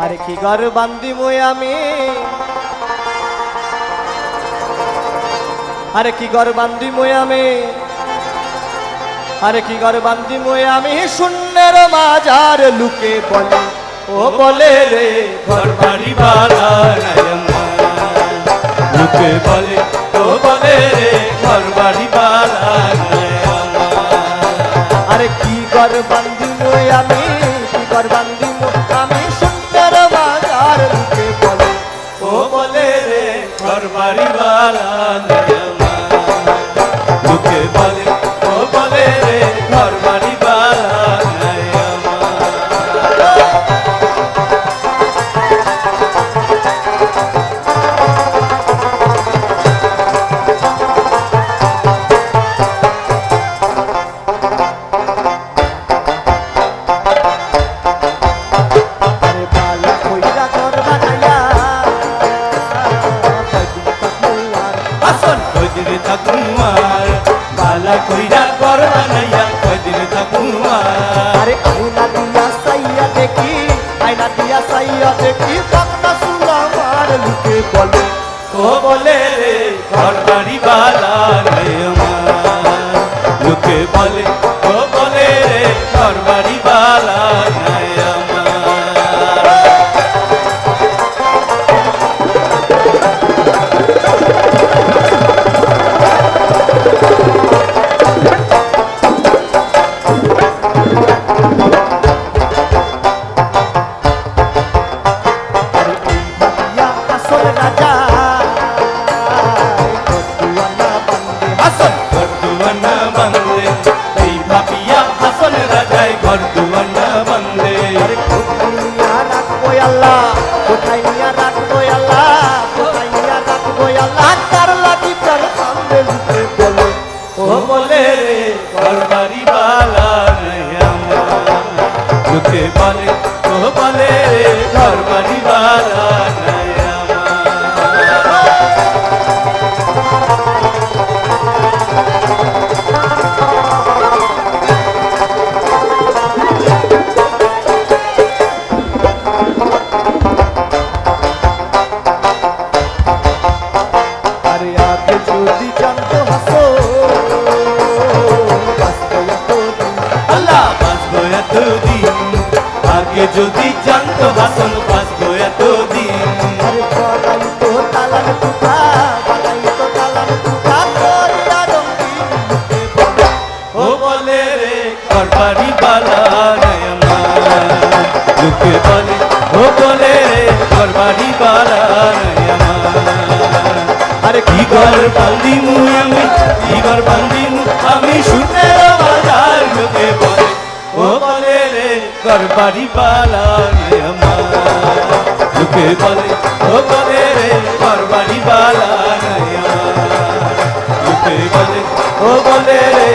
আরে কি ঘর বান্দি মই আমি, আরে কি ঘর বান্দি মই আমি, আরে কি ঘর বান্দি মই আমি শূন্যের মাঝার লুকে বলে ও বলে রে ঘর বাড়ি বালা নাই আমার, লোকে বলে ও বলে রে ঘর বাড়ি বালা নাই আমার। আরে কি ঘর বান্দি মই আমি, কি ঘর বান্দি মই আমি শূন্যের মাঝার লুকে বলে ও বলে রে ঘর বাড়ি বালা নাই আমার, লোকে বলে ও বলে রে ঘর বাড়ি বালা নাই আমার। আরে বালা কইরা ঘর বানাইয়া আসন কইদিন থাকুমার, বালা কইরা ঘর বানাইয়া কইদিন থাকুমার। আরে আইনা দিয়া সাইয়া দেখি, আইনা দিয়া সাইয়া দেখি পাকনা সুলা মার লুকে বলে ও বলে রে ঘর বাড়ি বালা নাই আমার, লোকে বলে ও বলে রে ঘর বাড়ি বালা নাই আমার। আরে এই ভাবিয়া আসল রাজা কতুয়ানা বান্দে হাসন ঘর দুয়ানা বন্দে, এই ভাবিয়া হাসন রাজাই ঘর দুয়ানা বন্দে। আরে কোথায় নিয়া রাখবো আল্লাহ, কোথায় নিয়া রাখবো আল্লাহ, কোথায় নিয়া রাখবো আল্লাহ কার লাগি প্রাণ কান্দে লুকে বলে ও বলে রে ঘর বাড়ি বালা নাই আমার, লোকে বলে ও বলে রে ঘর বাড়ি বালা নাই আমার। আরে আগে যদি জানতো হাসো বাঁচতো এতদিন। আল্লাহ বাঁচবো এতদিন, আগে যদি জানতো হাসন বাঁচবো এতদিন। আরে বানাইতো তালার টুকা, বানাইতো তালার টুকা করিয়া রঙিন লুকে বলে ও বলে রে ঘর বাড়ি বালা নাই আমার, লোকে বলে ও বলে রে ঘর বাড়ি বালা নাই আমার। আরে কি ঘর বান্দি মুই আমি, কি ঘর বান্দি মুই আমি সুনের বাজার, লোকে বলে ও বলে রে ঘর বাড়ি বালা নাই আমার, লোকে বলে ও বলে রে ঘর বাড়ি বালা নাই আমার, লোকে বলে ও বলে রে